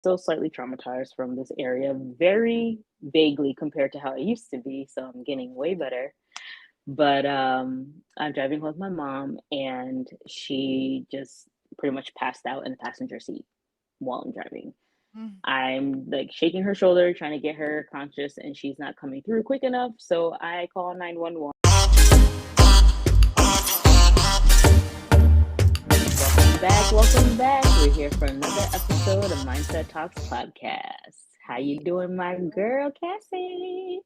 still slightly traumatized from this area, very vaguely compared to how it used to be. So I'm getting way better. But I'm driving home with my mom, and she just pretty much passed out in the passenger seat while I'm driving. Mm. I'm like shaking her shoulder, trying to get her conscious, and she's not coming through quick enough. So I call 911. Welcome back. Welcome back. We're here for another episode of Mindset Talks podcast. How you We doing, my are. girl, Cassie?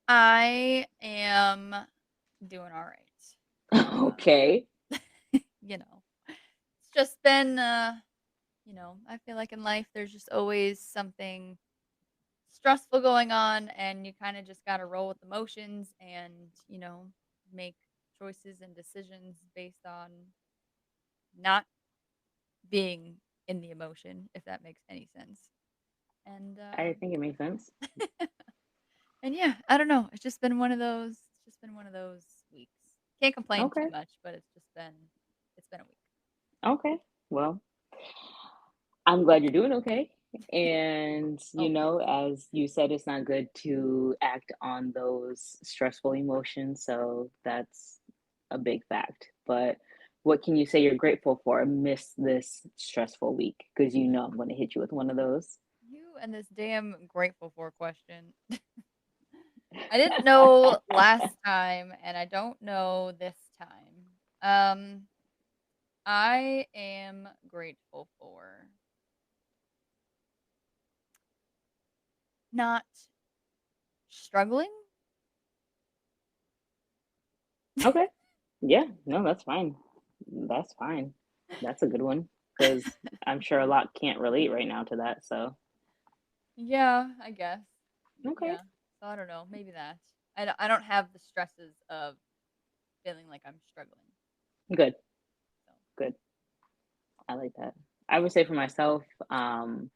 I am doing all right. Okay. You know, it's just been, I feel like in life there's just always something stressful going on, and you kind of just got to roll with emotions and, make choices and decisions based on not being in the emotion, if that makes any sense. And, I think it makes sense. and yeah, I don't know. It's just been one of those weeks. Can't complain too Okay. much, but it's been a week. Okay. Well, I'm glad you're doing okay. And, Always. as you said, it's not good to act on those stressful emotions. So that's a big fact. But what can you say you're grateful for amidst this stressful week? Because I'm going to hit you with one of those. You and this damn grateful for question. I didn't know last time, and I don't know this time. I am grateful for not struggling. Okay. Yeah. No, that's fine. That's fine. That's a good one. Because I'm sure a lot can't relate right now to that. So, Yeah, I guess. okay. Yeah. So I don't know. Maybe that. I don't have the stresses of feeling like I'm struggling. Good. So Good. I like that. I would say for myself, I'm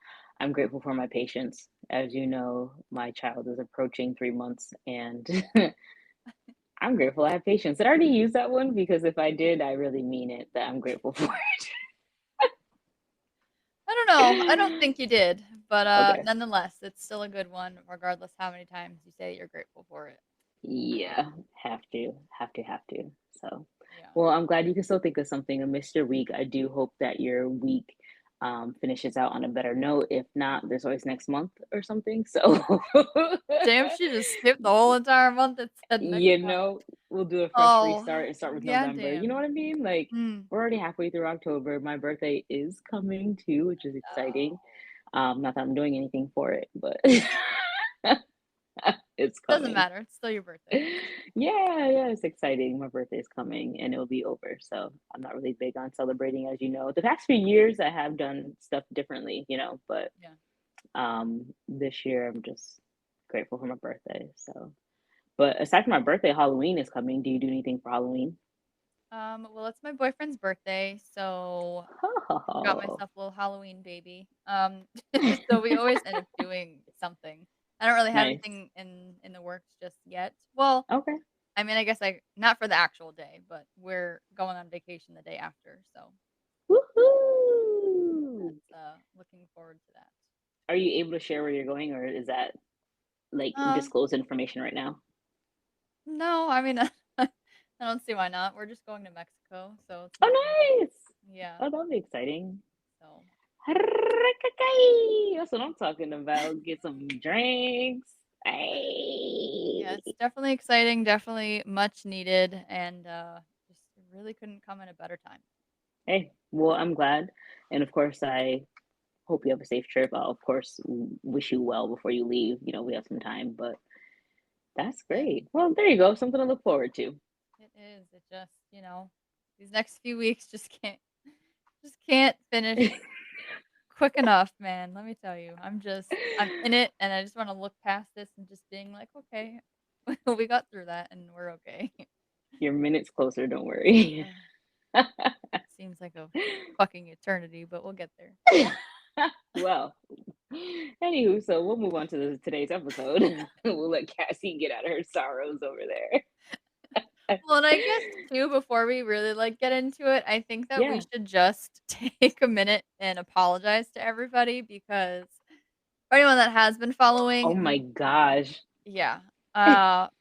grateful for my patience. As you know, my child is approaching 3 months, and I'm grateful I have patience. Did I already use that one? Because if I did, I really mean it that I'm grateful for I don't know. I don't it. think you did, but Okay. nonetheless, it's still a good one, regardless how many times you say you're grateful for it. Yeah, have to. So, Yeah. well, I'm glad you can still think of something amidst your week. I do hope that your week finishes out on a better note. If not, there's always next month or something. So, Damn, she just skipped the whole entire month and said next you month. know, we'll do a fresh Oh, restart and start with yeah, November. You know what damn. I mean? Like, Mm. we're already halfway through October. My birthday is coming too, which is exciting. Oh. Not that I'm doing anything for it, but it's Doesn't coming. matter. It's still your birthday. Yeah, it's exciting. My birthday's coming and it'll be over. So I'm not really big on celebrating, as you know. The past few years I have done stuff differently, but Yeah. this year I'm just grateful for my birthday. So, but aside from my birthday, Halloween is coming. Do you do anything for Halloween? Well, it's my boyfriend's birthday, so got Oh, myself a little Halloween baby. So we always end up doing something. I don't really have nice. anything in the works just yet. Well, Okay. I mean, I guess I not for the actual day, but we're going on vacation the day after, so Woohoo! that's looking forward to that. Are you able to share where you're going, or is that like Um, disclosed information right now? no, I mean, I don't see why not. We're just going to Mexico, so it's nothing. Oh, nice. Yeah, Oh, that'll be exciting. so That's what I'm talking about. Get some drinks. yeah, Hey. it's definitely exciting, definitely much needed, and just really couldn't come in a better time. Hey, well, I'm glad. And of course, I hope you have a safe trip. I'll, of course, wish you well before you leave. We have some time, but that's Yeah, great. Well, there you go. Something to look forward to. it is. It just, these next few weeks just can't finish quick enough, man. Let me tell you. I'm in it and I just want to look past this and just being like, okay, we got through that and we're okay. You're minutes closer, don't worry. Ugh, seems like a fucking eternity, but we'll get there. Well, anywho, so we'll move on to today's episode. We'll let Cassie get out of her sorrows over there. Well, and I guess too, before we really, like, get into it, I think that we Yeah. should just take a minute and apologize to everybody because for anyone that has been Oh following, my we gosh. yeah,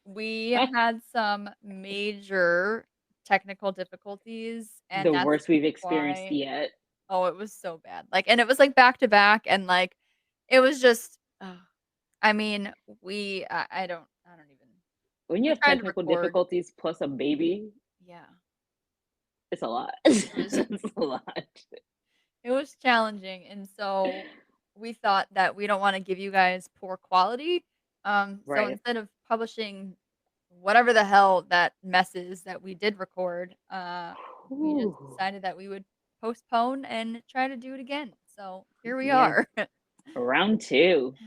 we had some major technical difficulties, and The that's worst we've experienced why yet. oh, it was so bad, like and it was, like, back to back, and, like, it was just I mean, I don't even When you we have tried to technical record difficulties plus a baby, yeah, it's a lot. it was It's a lot. it was challenging, and so we thought that we don't wanna give you guys poor quality, so Right. instead of publishing whatever the hell that mess is that we did record, we just Whew. decided that we would postpone and try to do it again, so here we Yeah. are. Round 2.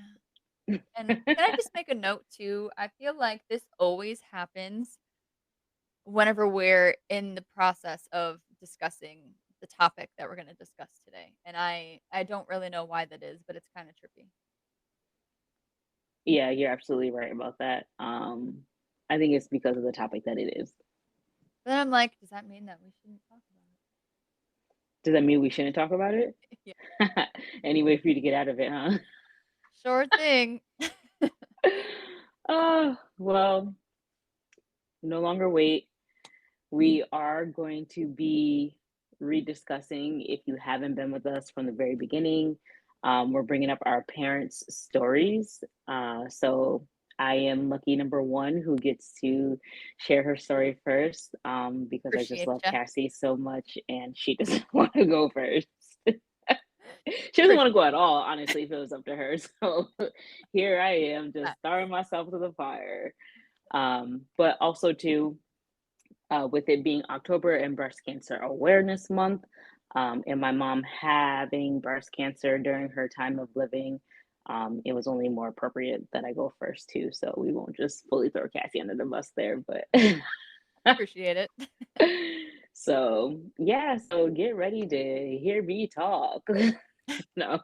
And can I just make a note too? I feel like this always happens whenever we're in the process of discussing the topic that we're gonna discuss today, and I don't really know why that is, but it's kinda trippy. Yeah, you're absolutely right about that. I think it's because of the topic that it is. Then I'm like, "Does that mean that we shouldn't talk about Does that mean we shouldn't talk about it? it?" Yeah. Any way for you to get out of it, huh? Sure thing. Oh, well, no longer wait. We are going to be rediscussing, if you haven't been with us from the very beginning, we're bringing up our parents' stories. So I am lucky number one who gets to share her story first, because I just Appreciate love ya. Cassie so much and she doesn't want to go first. She doesn't want to Appreciate go at all, honestly, if it was up to her. So here I am just that. throwing myself to the fire. But also, too, with it being October and Breast Cancer Awareness Month, and my mom having breast cancer during her time of living, it was only more appropriate that I go first too. So we won't just fully throw Cassie under the bus there, but Appreciate it. so yeah, so get ready to hear me talk. No.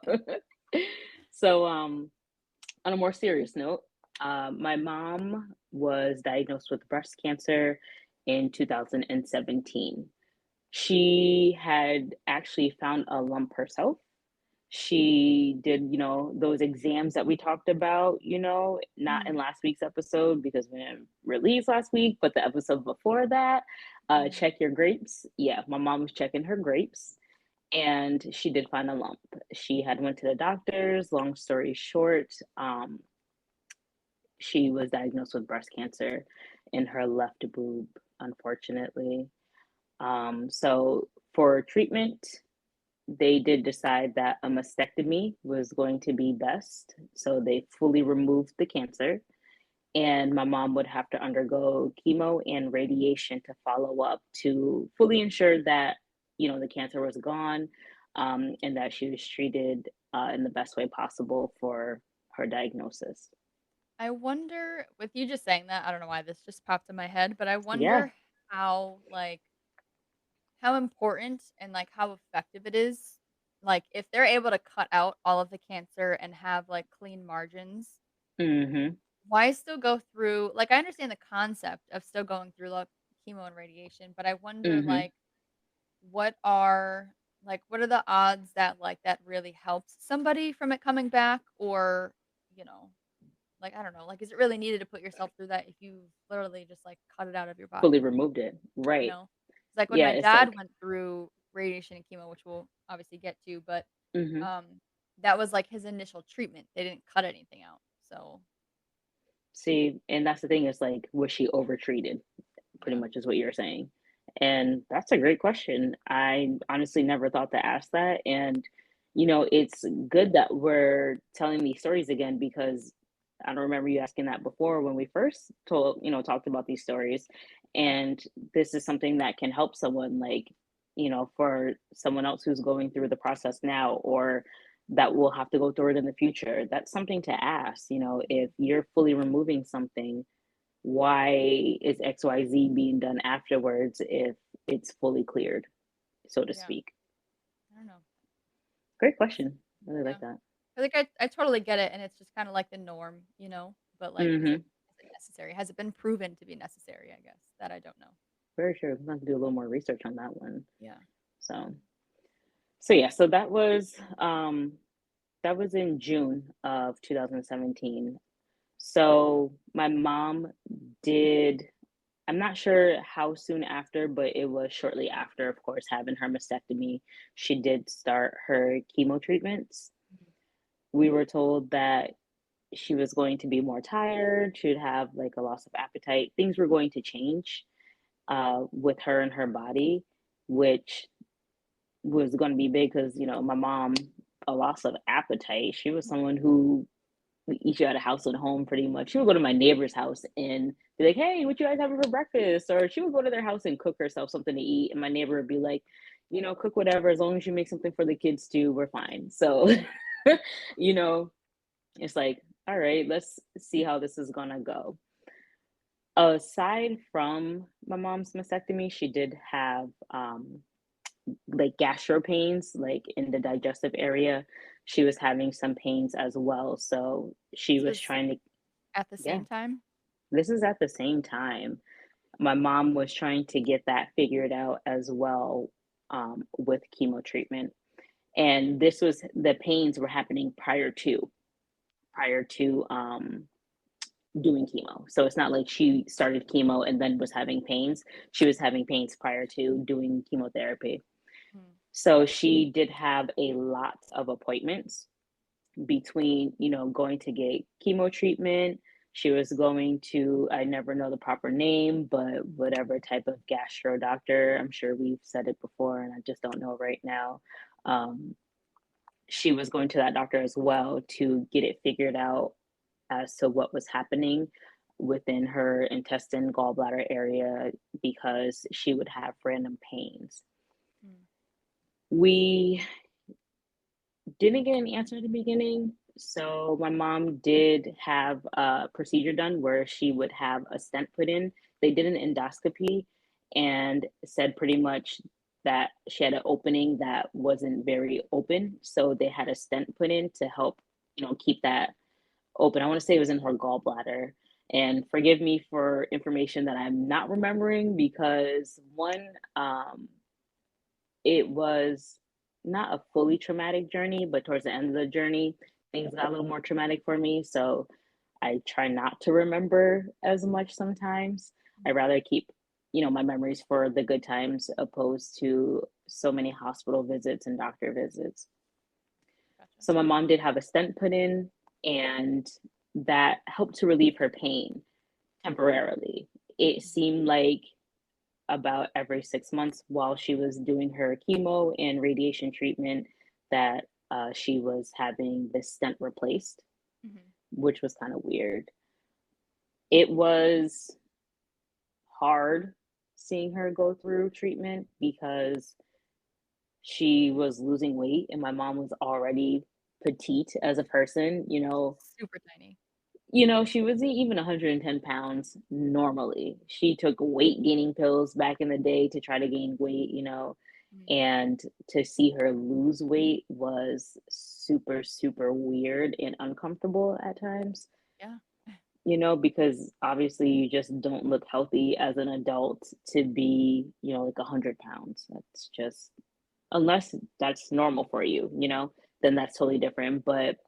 So on a more serious note, my mom was diagnosed with breast cancer in 2017. She had actually found a lump herself. She did, those exams that we talked about, not in Mhm, last week's episode because we didn't release last week, but the episode before that, mhm. check your grapes. Yeah, my mom was checking her grapes and she did find a lump. She had went to the doctors. Long story short, she was diagnosed with breast cancer in her left boob, unfortunately. So for treatment, they did decide that a mastectomy was going to be best. So they fully removed the cancer, and my mom would have to undergo chemo and radiation to follow up to fully ensure that the cancer was gone, and that she was treated in the best way possible for her diagnosis. I wonder with you just saying that, I don't know why this just popped in my head, but I Yeah. wonder how, like how important and, like, how effective it is, like, if they're able to cut out all of the cancer and have, like, clean margins, Hmm. why still go through like, I understand the concept of still going through, like, chemo and radiation, but I wonder, Hmm. like, what are what are the odds that, like, that really helps somebody from it coming back or, you know, like, I don't know, like, is it really needed to put yourself through that if you literally just, like, cut it out of your Fully body, removed it. you Right. know? It's like when Yeah. my It's dad like, went through radiation and chemo, which we'll obviously get to, but, hmm, um, that was, like, his initial treatment. They didn't cut anything out, so see, and that's the thing is like, was she overtreated? Pretty yeah. much is what you're saying. And that's a great question. I honestly never thought to ask that. And, it's good that we're telling these stories again because I don't remember you asking that before when we first talked about these stories. Right. And this is something that can help someone, like, for someone else who's going through the process now or that will have to go through it in the future. That's something to ask, if you're fully removing something, why is XYZ being done afterwards if it's fully cleared, so to Yeah. speak? I don't know. Great It's question. I really yeah. like that. I think I totally get it, and it's just kinda like the norm, you know? But, like, Mhm. necessary? Has it been proven to be necessary, I guess, that I don't know. Very sure. I'm gonna have to do a little more research on that one. Yeah. So, so yeah, so that was in June of 2017. So my mom did, I'm not sure how soon after, but it was shortly after, of course, having her mastectomy, she did start her chemo treatments. Mhm. We were told that she was going to be more tired, she'd have like a loss of appetite. Things were going to change with her and her body, which was going to be big because, you know, my mom, a loss of appetite. She was someone who we each had a house at home pretty much. She would go to my neighbor's house and be like, "Hey, what you guys having for breakfast?" Or she would go to their house and cook herself something to eat, and my neighbor would be like, "You know, cook whatever as long as you make something for the kids too. We're fine." So, you know, it's like, all right, let's see how this is gonna go. Aside from my mom's mastectomy, she did have like gastro pains, like in the digestive area. She was having some pains as well. So she This was was trying to, at the yeah, same time? this is at the same time. My mom was trying to get that figured out as well with chemo treatment. And this was, the pains were happening prior to doing chemo. So it's not like she started chemo and then was having pains. She was having pains prior to doing chemotherapy. Mm. So she did have a lot of appointments between, you know, going to get chemo treatment. She was going to, I never know the proper name, but whatever type of gastro doctor. I'm sure we've said it before and I just don't know right now. Um, she was going to that doctor as well to get it figured out as to what was happening within her intestine gallbladder area because she would have random pains. Mm. We didn't get an answer at the beginning. So my mom did have a procedure done where she would have a stent put in. They did an endoscopy and said pretty much that she had an opening that wasn't very open. So they had a stent put in to help, you know, keep that open. I want to say it was in her gallbladder. And forgive me for information that I'm not remembering because one, it was not a fully traumatic journey, but towards the end of the journey, things got a little more traumatic for me. So I try not to remember as much sometimes. I rather keep, you know, my memories for the good times opposed to so many hospital visits and doctor visits. Gotcha. So my mom did have a stent put in, and that helped to relieve her pain temporarily. It Mhm. seemed like about every 6 months while she was doing her chemo and radiation treatment that she was having this stent replaced, Mhm. which was kind of weird. It was hard seeing her go through treatment because she was losing weight and my mom was already petite as a person, Super tiny. she wasn't even 110 pounds normally. She took weight gaining pills back in the day to try to gain weight, Mhm. and to see her lose weight was super, super weird and uncomfortable at times, Yeah. because obviously you just don't look healthy as an adult to be, like 100 pounds. That's just, unless that's normal for you, then that's totally different. But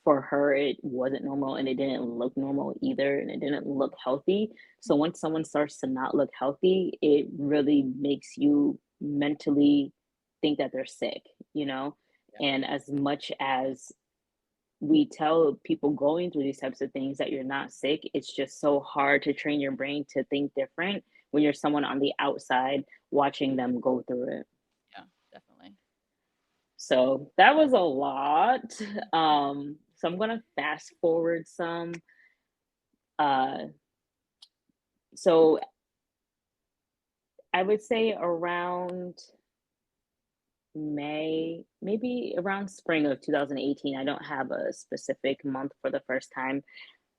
for her it wasn't normal and it didn't look normal either and it didn't look healthy. So once someone starts to not look healthy, it really makes you mentally think that they're sick, you know? Yeah. And as much as we tell people going through these types of things that you're not sick, it's just so hard to train your brain to think different when you're someone on the outside watching them go through it. Yeah. Definitely. So that was a lot. So I'm gonna fast forward some. Uh, so I would say around May, maybe around spring of 2018. I don't have a specific month for the first time.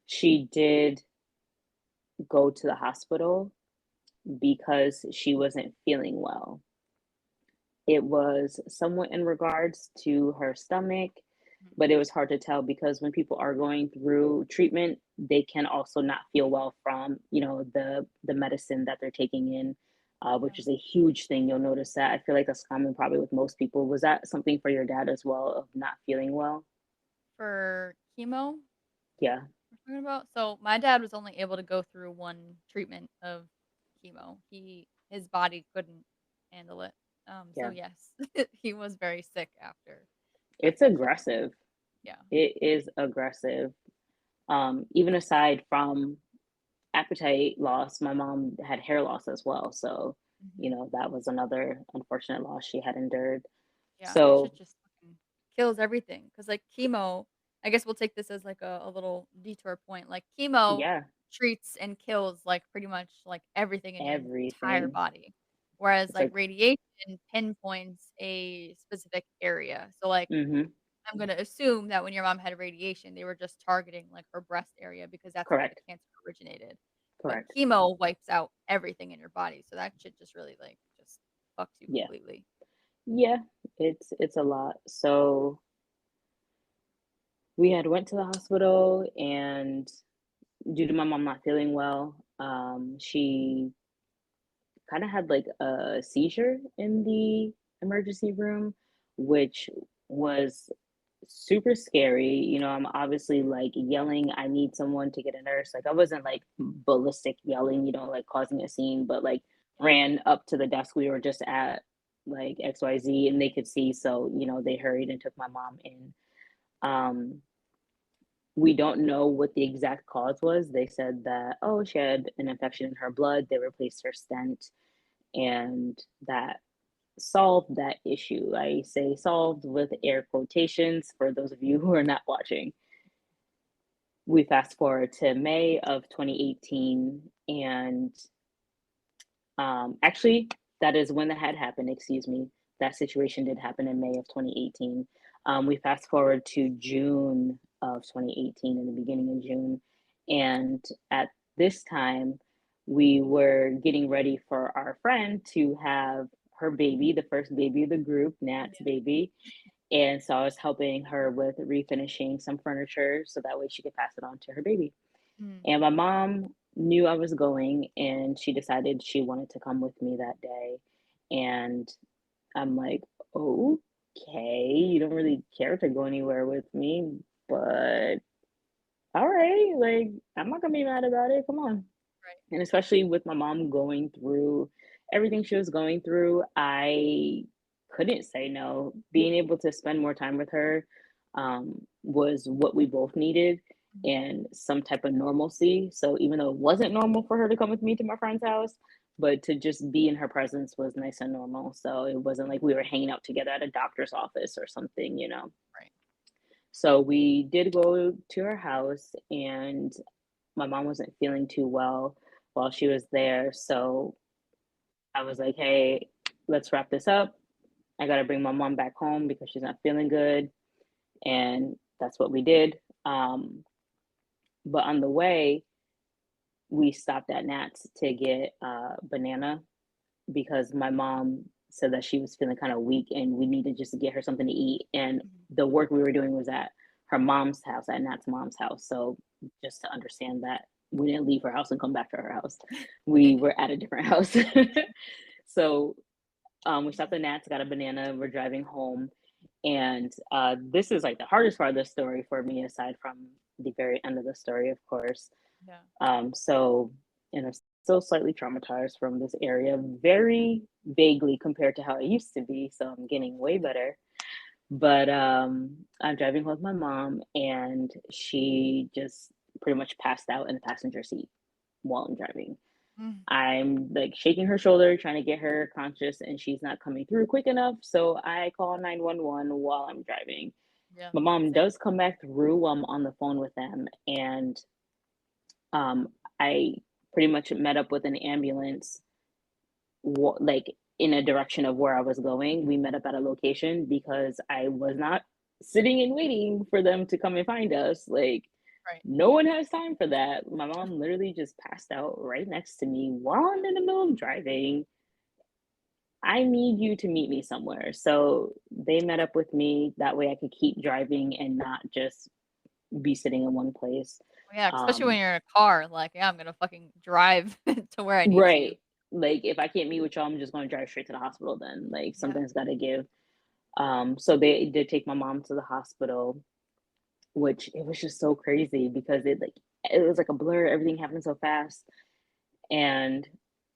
She did go to the hospital because she wasn't feeling well. It was somewhat in regards to her stomach. Mhm. but it was hard to tell because when people are going through treatment, they can also not feel well from, the medicine that they're taking in, Yeah. which is a huge thing. You'll notice that. I feel like that's common probably with most people. Was that something for your dad as well of not feeling well? For chemo, Yeah. we're talking about? So, my dad was only able to go through 1 treatment of chemo. His body couldn't handle it. So Yeah. yes, he was very sick after It's chemo. aggressive. Yeah. It is aggressive. Even aside from appetite loss, my mom had hair loss as well. So, Mhm. that was another unfortunate loss she had endured. Yeah, that shit So, just fucking kills everything. Cause like, chemo I guess we'll take this as, like, a little detour point, like, chemo yeah, treats and kills, like, pretty much, like, everything in your entire everything. body, whereas, It's like, like, radiation pinpoints a specific area. So, like, mhm, I'm gonna assume that when your mom had radiation, they were just targeting, like, her breast area because that's where the correct, cancer originated. But correct. chemo wipes out everything in your body, so that shit just really, like, just fucks you Yeah, completely. yeah, it's a lot. So we had went to the hospital, and due to my mom not feeling well, she kind of had like a seizure in the emergency room, which was super scary. I'm obviously like yelling, I need someone to get a nurse. Like I wasn't like ballistic yelling, like causing a scene, but like Yeah. ran up to the desk we were just at, like XYZ, and they could see. So, they hurried and took my mom in. Um, we don't know what the exact cause was. They said that, oh, she had an infection in her blood. They replaced her stent, and that solved that issue. I say solved with air quotations for those of you who are not watching. We fast forward to May of 2018, and actually, that is when that had happened. Excuse me. That situation did happen in May of 2018. We fast forward to June of 2018, in the beginning of June, and at this time, we were getting ready for our friend to have her baby, the first baby of the group, Nat's Yeah. baby. And so I was helping her with refinishing some furniture so that way she could pass it on to her baby. Mm. And my mom knew I was going, and she decided she wanted to come with me that day. And I'm like, okay, you don't really care to go anywhere with me, but all right, like, I'm not gonna be mad about it. Come on. Right. And especially with my mom going through everything she was going through, I couldn't say no. Being able to spend more time with her was what we both needed, Mhm. and some type of normalcy. So even though it wasn't normal for her to come with me to my friend's house, but to just be in her presence was nice and normal. So it wasn't like we were hanging out together at a doctor's office or something. Right. So we did go to her house, and my mom wasn't feeling too well while she was there. So I was like, hey, let's wrap this up. I got to bring my mom back home because she's not feeling good. And that's what we did. But on the way, we stopped at Nat's to get banana because my mom said that she was feeling kind of weak and we needed just to get her something to eat. And Mhm. the work we were doing was at her mom's house, at Nat's mom's house. So just to understand that we didn't leave her house and come back to her house, we were at a different house. So we stopped at Nat's, got a banana. We're driving home. And this is like the hardest part of the story for me, aside from the very end of the story, of course. Yeah. So, and I'm still slightly traumatized from this area, very vaguely compared to how it used to be. So I'm getting way better. But I'm driving home with my mom, and she just pretty much passed out in the passenger seat while I'm driving. Mm. I'm like shaking her shoulder, trying to get her conscious, and she's not coming through quick enough. So I call 911 while I'm driving. Yeah. My mom Same. does come back through while I'm on the phone with them, and um, I pretty much met up with an ambulance, like in a direction of where I was going. We met up at a location because I was not sitting and waiting for them to come and find us. Like, Right. no one has time for that. My mom literally just passed out right next to me while I'm in the middle of driving. I need you to meet me somewhere. So they met up with me. That way I could keep driving and not just be sitting in one place. Yeah, especially when Um, you're in a car, like, "Yeah, I'm gonna fucking drive to where I need to." right. Like if I can't meet with y'all, I'm just gonna drive straight to the hospital then. Like Yeah. something's gotta give. So they did take my mom to the hospital, which it was just so crazy because it was like a blur, everything happened so fast. And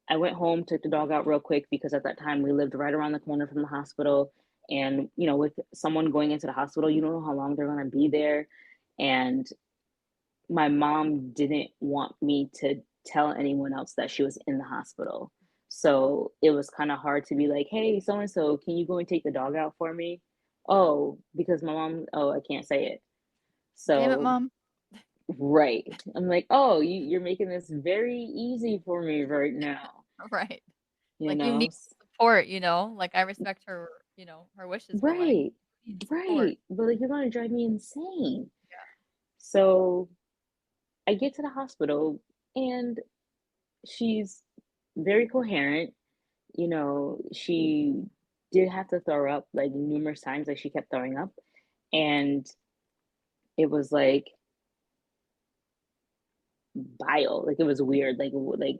I went home, took the dog out real quick because at that time we lived right around the corner from the hospital. And, with someone going into the hospital, you don't know how long they're going to be there. And my mom didn't want me to tell anyone else that she was in the hospital. So it was kind of hard to be like, hey, so and so, can you go and take the dog out for me? Oh, because I can't say it. "Damn it, So, mom." right. I'm like, oh, you're making this very easy for me right now. Right. You Like, you need know? support, like, I respect her, her wishes, but, like, Right, you need support. right, but, like, you're gonna drive me insane. Yeah. So, I get to the hospital, and she's very coherent, she did have to throw up, like, numerous times, like, she kept throwing up, and it was, like, bile, like, it was weird, like,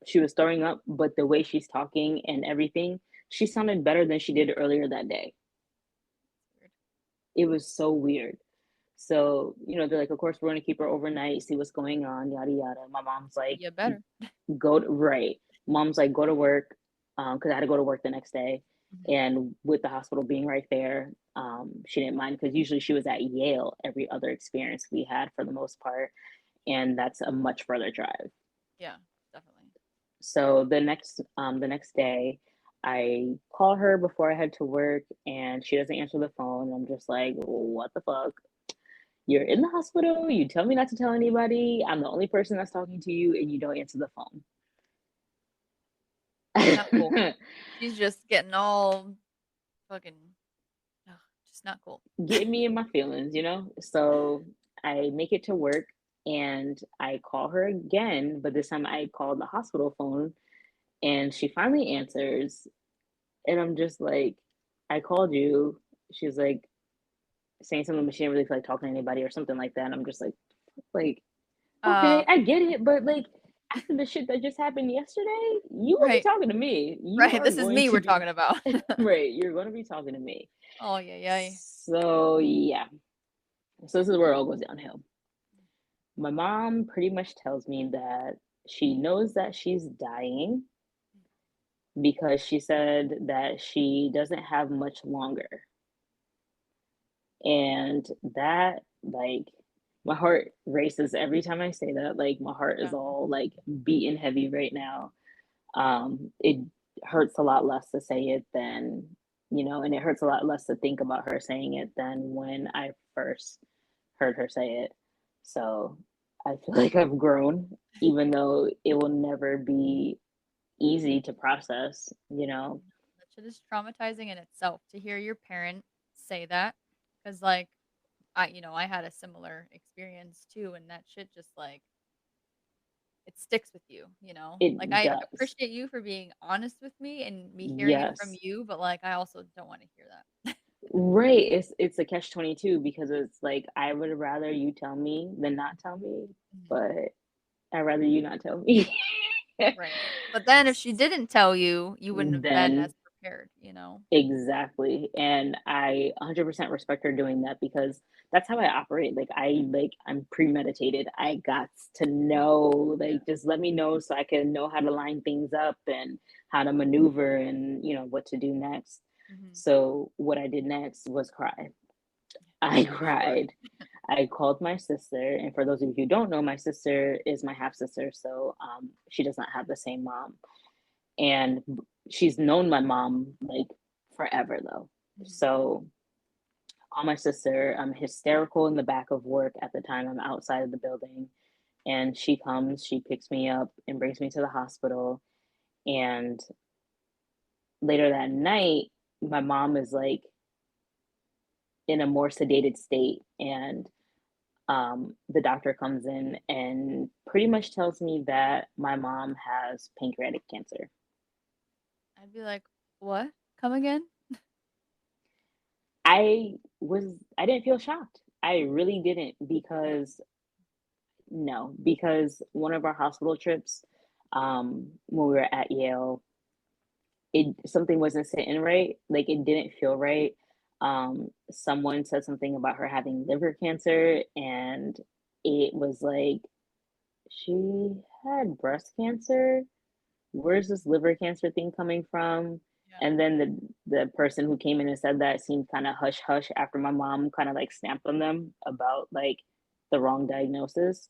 she was throwing up, but the way she's talking and everything, she sounded better than she did earlier that day. Weird. It was so weird. So, they're like, of course, we're going to keep her overnight, see what's going on, yada, yada. My mom's like, You better. right. Mom's like, go to work, because I had to go to work the next day. Mhm. And with the hospital being right there, she didn't mind because usually she was at Yale every other experience we had for the most part. And that's a much further drive. Yeah, definitely. So the next day, I call her before I head to work, and she doesn't answer the phone. I'm just like, what the fuck? You're in the hospital. You tell me not to tell anybody. I'm the only person that's talking to you, and you don't answer the Not cool. phone. She's just getting all fucking ugh, just not cool. Getting me in my feelings. So I make it to work, and I call her again, but this time I called the hospital phone, and she finally answers, and I'm just like, I called you. She's like saying something, but she didn't really feel like talking to anybody or something like that. And I'm just like, okay, Um, I get it, but like after the shit that just happened yesterday, you will be right, talking to me. You right, are this is going me to we're be talking about. right. You're going to be talking to me. Oh, yeah, yeah. So yeah. So this is where it all goes downhill. My mom pretty much tells me that she knows that she's dying because she said that she doesn't have much longer. And that, like, my heart races every time I say that. Like, my heart is Yeah. all like beating heavy right now. It hurts a lot less to say it and it hurts a lot less to think about her saying it than when I first heard her say it. So I feel like I've grown, even though it will never be easy to process. That shit is traumatizing in itself to hear your parent say that, because like, I had a similar experience too, and that shit just, like, it sticks with you? Like, It I does. appreciate you for being honest with me and me hearing it from Yes. you, but, like, I also don't wanna hear that. Right. It's a catch 22 because it's like I would rather you tell me than not tell me, Mhm. but I'd rather you not tell me. Right. But then if she didn't tell you, you wouldn't have been as Then prepared? exactly. And I 100% respect her doing that because that's how I operate. I'm premeditated. I got to know, Yeah. just let me know so I can know how to line things up and how to maneuver and, what to do next. Mhm. So what I did next was cry. As I you should. cried. I called my sister, and for those of you who don't know, my sister is my half sister, so she does not have the same mom, and she's known my mom like forever though. Mhm. So I call my sister. I'm hysterical in the back of work at the time. I'm outside of the building, and she comes. She picks me up and brings me to the hospital. And later that night, my mom is like in a more sedated state, and the doctor comes in and pretty much tells me that my mom has pancreatic cancer. I'd be like, What? Come again? I didn't feel shocked. I really didn't Yeah. because no, because one of our hospital trips, when we were at Yale, it something wasn't sitting right. Like it didn't feel right. Someone said something about her having liver cancer, and it was like she had breast cancer. Where's this liver cancer thing coming from? Yeah. And then the person who came in and said that seemed kind of hush hush after my mom kind of like snapped on them about like the wrong diagnosis.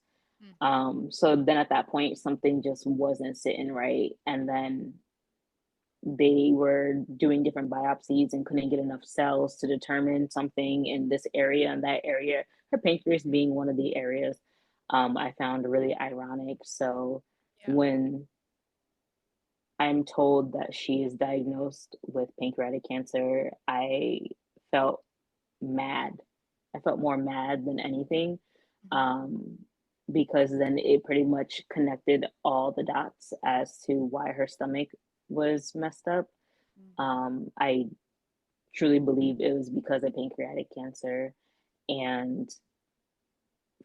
Mhm. So then at that point, something just wasn't sitting right. And then they were doing different biopsies and couldn't get enough cells to determine something in this area and that area. Her pancreas being one of the areas, I found really ironic. So Yeah. when I'm told that she is diagnosed with pancreatic cancer, I felt mad. I felt more mad than anything, Mhm. um, because then it pretty much connected all the dots as to why her stomach was messed up. Mhm. I truly believe it was because of pancreatic cancer. And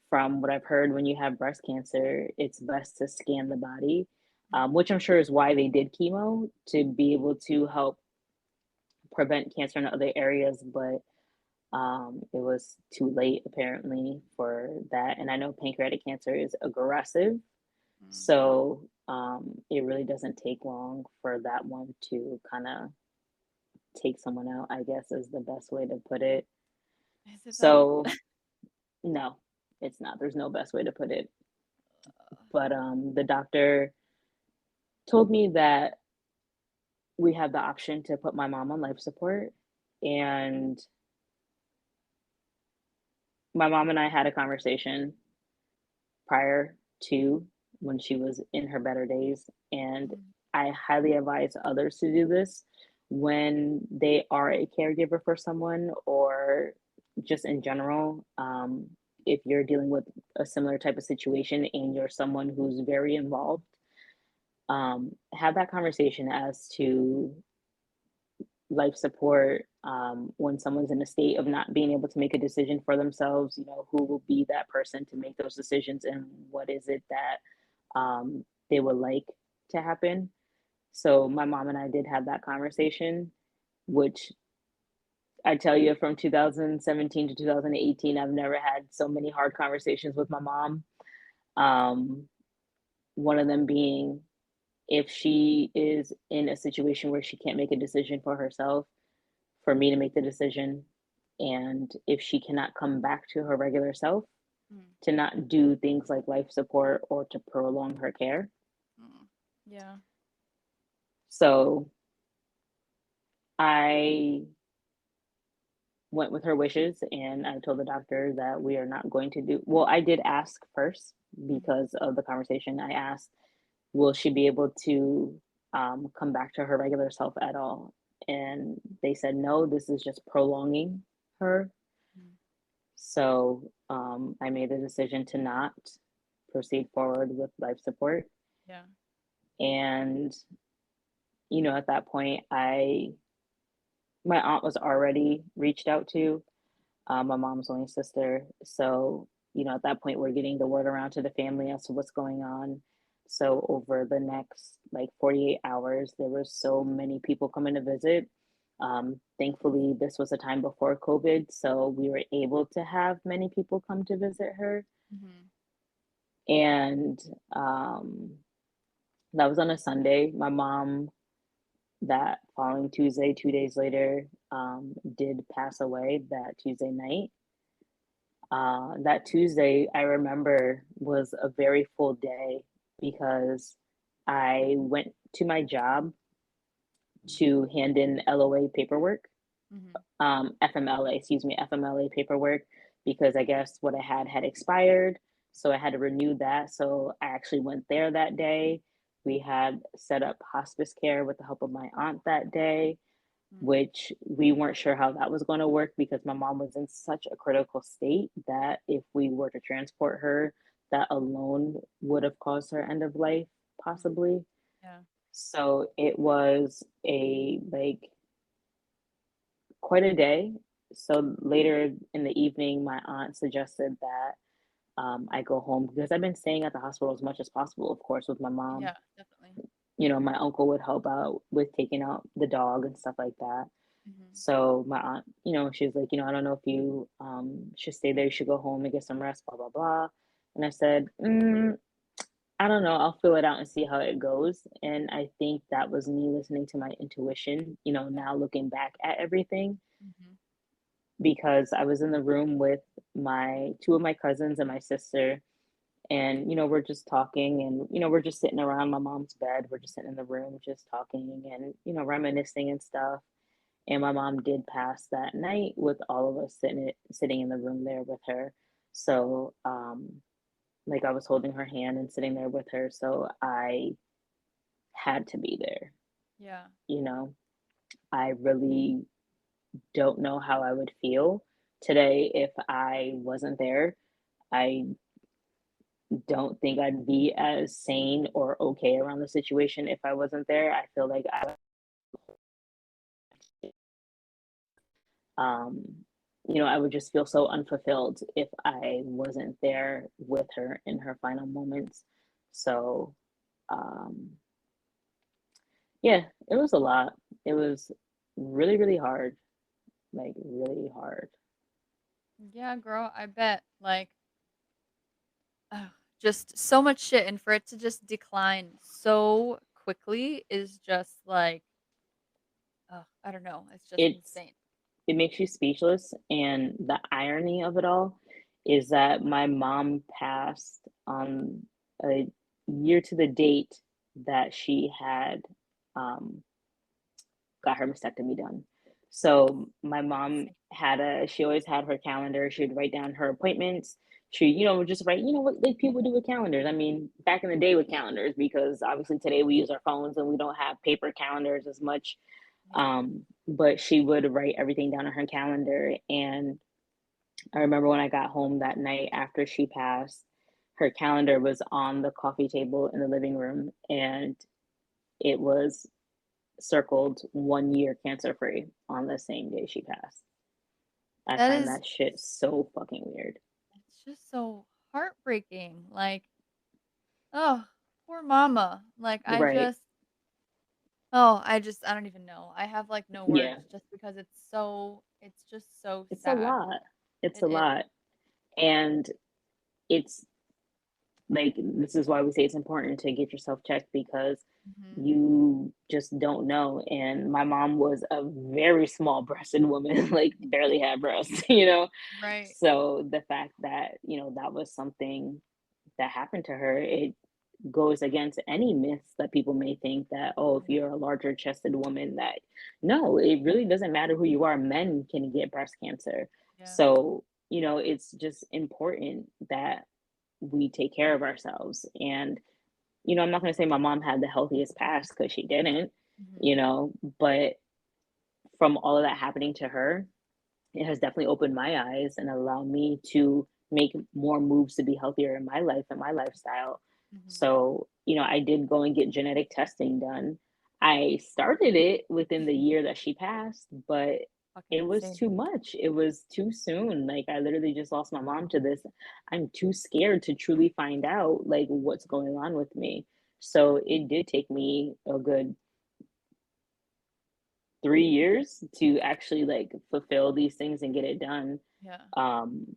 from what I've heard, when you have breast cancer, it's best to scan the body, Mhm. which I'm sure is why they did chemo to be able to help prevent cancer in other areas. But it was too late apparently for that. And I know pancreatic cancer is aggressive, Mhm. so it really doesn't take long for that one to kind of take someone out, I guess is the best way to put it. Is it though? So no, it's not. There's no best way to put it. But the doctor told me that we have the option to put my mom on life support. And my mom and I had a conversation prior to when she was in her better days. And Mhm. I highly advise others to do this when they are a caregiver for someone or just in general. If you're dealing with a similar type of situation and you're someone who's very involved, have that conversation as to life support, when someone's in a state of not being able to make a decision for themselves, who will be that person to make those decisions and what is it that they would like to happen. So my mom and I did have that conversation, which I tell you from 2017 to 2018, I've never had so many hard conversations with my mom. Um, One of them being if she is in a situation where she can't make a decision for herself, for me to make the decision. And if she cannot come back to her regular self, Mm. to not do things like life support or to prolong her care. Mm. Yeah. So I went with her wishes and I told the doctor that we are not going to do well. I did ask first Mhm. because of the conversation. I asked, will she be able to come back to her regular self at all? And they said, no, this is just prolonging her. Mhm. So I made the decision to not proceed forward with life support. Yeah. And, at that point, my aunt was already reached out to, my mom's only sister. So, at that point, we're getting the word around to the family as to what's going on. So, over the next like 48 hours, there were so many people coming to visit. Thankfully, this was a time before COVID, so we were able to have many people come to visit her. Mhm. And um, that was on a Sunday. My mom, that following Tuesday, 2 days later, did pass away that Tuesday night. That Tuesday, I remember, was a very full day because I went to my job to hand in LOA paperwork, Mhm. FMLA, excuse me, FMLA paperwork, because I guess what I had expired. So I had to renew that. So I actually went there that day. We had set up hospice care with the help of my aunt that day, Mm. which we weren't sure how that was going to work because my mom was in such a critical state that if we were to transport her, that alone would have caused her end of life, Mm. possibly. Yeah. So it was a like quite a day. So later in the evening, my aunt suggested that I go home because I've been staying at the hospital as much as possible, of course, with my mom. Yeah, definitely. You know, my uncle would help out with taking out the dog and stuff like that. Mhm. So my aunt, she was like, I don't know if you should stay there. You should go home and get some rest, blah, blah, blah. And I said, I don't know. I'll fill it out and see how it goes. And I think that was me listening to my intuition, Yeah. now looking back at everything, Mhm. because I was in the room with my two of my cousins and my sister. And, we're just talking and, we're just sitting around my mom's bed. We're just sitting in the room, just talking and, reminiscing and stuff. And my mom did pass that night with all of us sitting in the room there with her. So, like I was holding her hand and sitting there with her. So I had to be there, Yeah. you know. I really don't know how I would feel today if I wasn't there. I don't think I'd be as sane or okay around the situation if I wasn't there. I feel like um, I would just feel so unfulfilled if I wasn't there with her in her final moments. So, um, yeah, it was a lot. It was really, really hard, like really hard. Yeah, girl, I bet. Like, ugh, just so much shit, and for it to just decline so quickly is just like, I don't know. It's just It's insane. it makes you speechless, and the irony of it all is that my mom passed on a year to the date that she had um, got her mastectomy done. So my mom Insane. she always had her calendar. She would write down her appointments. She, would just write, what like people do with calendars. I mean, back in the day with calendars, because obviously today we use our phones and we don't have paper calendars as much. Yeah. But she would write everything down on her calendar. And I remember when I got home that night after she passed, her calendar was on the coffee table in the living room, and it was circled 1 year cancer free on the same day she passed. I That find is that shit so fucking weird. it's just so heartbreaking. Like, oh, poor mama. Like, Right. I don't even know. I have like no Yeah. words just because it's just so It's a sad. lot. It's It a is. lot. And it's like, this is why we say it's important to get yourself checked, because Mhm. you just don't know. And my mom was a very small breasted woman, like barely had breasts, Right. So the fact that, that was something that happened to her, it goes against any myths that people may think that, oh, if Mhm. you're a larger chested woman, that no, it really doesn't matter who you are. Men can get breast cancer. Yeah. So, it's just important that we take care of ourselves. And, I'm not going to say my mom had the healthiest past, because she didn't, Mhm. you know, but from all of that happening to her, it has definitely opened my eyes and allowed me to make more moves to be healthier in my life and my lifestyle. Mhm. So, I did go and get genetic testing done. I started it within the year that she passed, but Fucking it was insane. too much. It was too soon. Like, I literally just lost my mom to this. I'm too scared to truly find out like what's going on with me. So it did take me a good 3 years to actually like fulfill these things and get it done. Yeah. Um,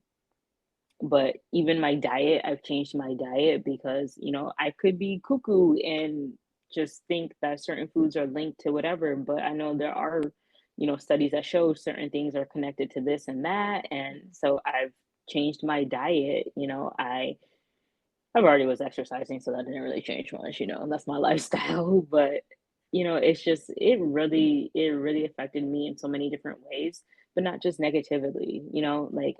but even my diet, I've changed my diet because, I could be cuckoo and just think that certain foods are linked to whatever, but I know there are, studies that show certain things are connected to this and that. And Mhm. so I've changed my diet. I've already was exercising, so that didn't really change much, that's my lifestyle. But, it really affected me in so many different ways, but not just negatively, like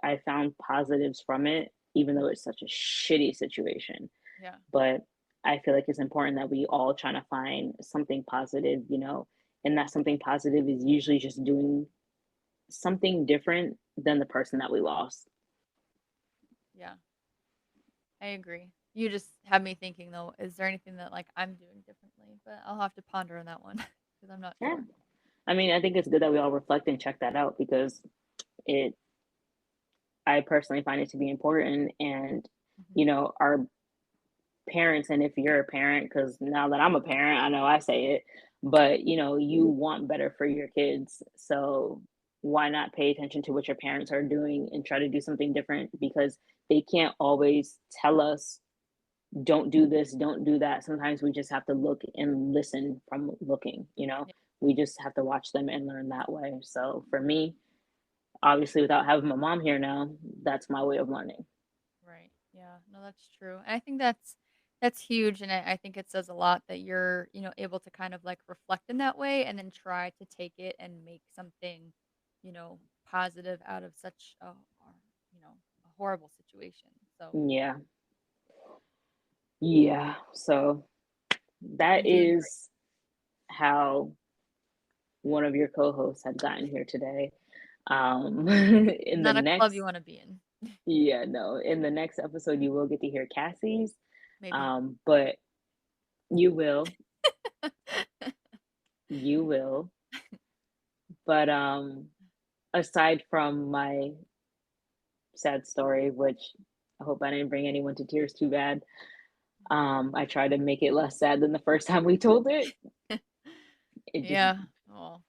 I found positives from it, even though it's such a shitty situation. Yeah. But I feel like it's important that we all trying to find something positive, and that something positive is usually just doing something different than the person that we lost. Yeah. I agree. You just have me thinking though, is there anything that like I'm doing differently? But I'll have to ponder on that one because I'm not Yeah. sure. I mean, I think it's good that we all reflect and check that out because it I personally find it to be important. And, Mhm. our parents, and if you're a parent, because now that I'm a parent, I know I say it, but, you want better for your kids. So why not pay attention to what your parents are doing and try to do something different? Because they can't always tell us, don't do this, don't do that. Sometimes we just have to look and listen from looking. Yeah, We just have to watch them and learn that way. So for me, obviously, without having my mom here now, that's my way of learning. right. Yeah, no, that's true. And I think that's huge. And I think it says a lot that you're, able to kind of like reflect in that way and then try to take it and make something, positive out of such a horrible situation. So Yeah. Yeah. So that you're doing great. is how one of your co-hosts had gotten here today. In the Not a club you next, want to be in, yeah, no, in the next episode, you will get to hear Cassie's. maybe. But you will, you will. But aside from my sad story, which I hope I didn't bring anyone to tears too bad, I try to make it less sad than the first time we told it. It just Yeah. Oh,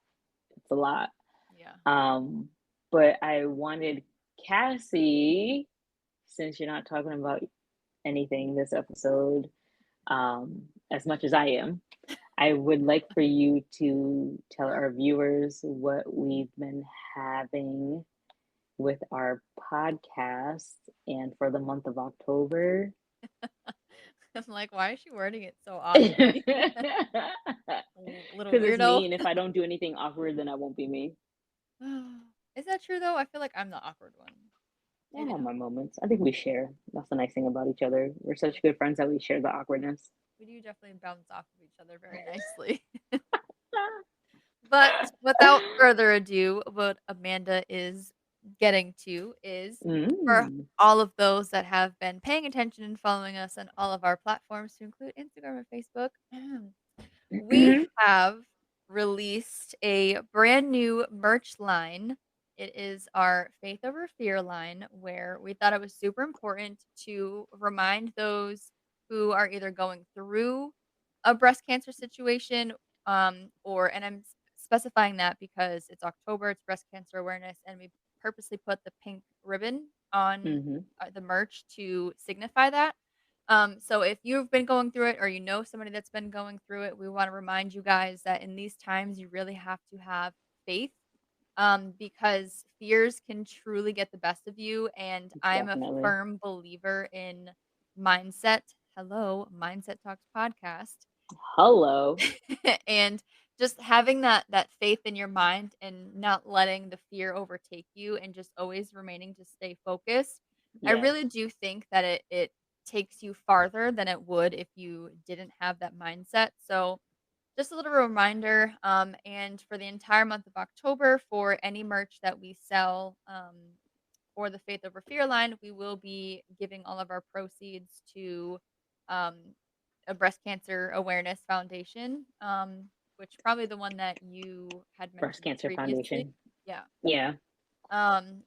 it's a lot. yeah. Um, but I wanted Cassie, since you're not talking about anything this episode, as much as I am, I would like for you to tell our viewers what we've been having with our podcast and for the month of October. I'm like, why is she wording it so Because oddly? Little it's weirdo. me, and if I don't do anything awkward, then I won't be me. Is that true though? I feel like I'm the awkward one. I Maybe have not. my moments. I think we share. That's the nice thing about each other. We're such good friends that we share the awkwardness. We do definitely bounce off of each other very nicely. But without further ado, what Amanda is getting to is for Mm. all of those that have been paying attention and following us on all of our platforms, to include Instagram and Facebook. We have released a brand new merch line. It is our Faith Over Fear line, where we thought it was super important to remind those who are either going through a breast cancer situation, and I'm specifying that because it's October, it's breast cancer awareness, and we purposely put the pink ribbon on Hmm. the merch to signify that. So if you've been going through it or you know somebody that's been going through it, we want to remind you guys that in these times you really have to have faith, because fears can truly get the best of you. And I'm a Definitely. firm believer in mindset. Hello, Mindset Talks podcast. Hello. And just having that faith in your mind and not letting the fear overtake you and just always remaining to stay focused. I Yes. really do think that it takes you farther than it would if you didn't have that mindset. So just a little reminder, and for the entire month of October, for any merch that we sell, for the Faith Over Fear line, we will be giving all of our proceeds to um, a breast cancer awareness foundation, which probably the one that you had Breast mentioned Cancer previously. Foundation. Yeah. Yeah.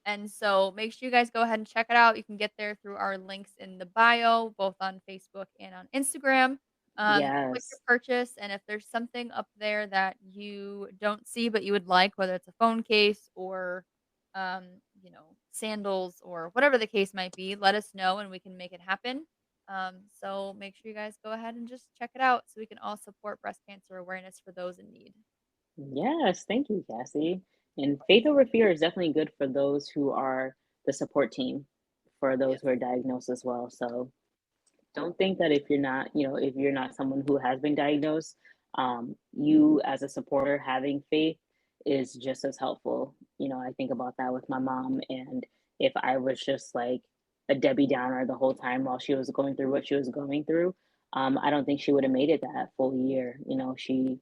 And so make sure you guys go ahead and check it out. You can get there through our links in the bio, both on Facebook and on Instagram. Click your Yes. purchase, and if there's something up there that you don't see but you would like, whether it's a phone case or, um, sandals or whatever the case might be, let us know and we can make it happen. So make sure you guys go ahead and just check it out so we can all support breast cancer awareness for those in need. Yes. Thank you, Cassie. And Faith Over Fear is definitely good for those who are the support team for those Yes. who are diagnosed as well. So don't think that if you're not someone who has been diagnosed, you as a supporter having faith is just as helpful. I think about that with my mom, and if I was just like a Debbie Downer the whole time while she was going through what she was going through, I don't think she would have made it that full year. She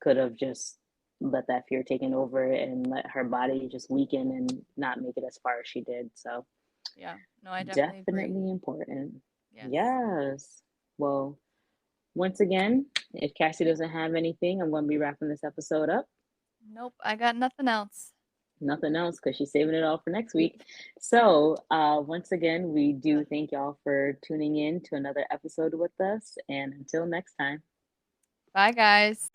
could have just let that fear taken over and let her body just weaken and not make it as far as she did. So Yeah. No, I definitely agree. definitely important. Yes. Yes. Well, once again, if Cassie doesn't have anything, I'm going to be wrapping this episode up. Nope, I got nothing else. Nothing else because she's saving it all for next week. So, once again, we do thank y'all for tuning in to another episode with us. And until next time. Bye, guys.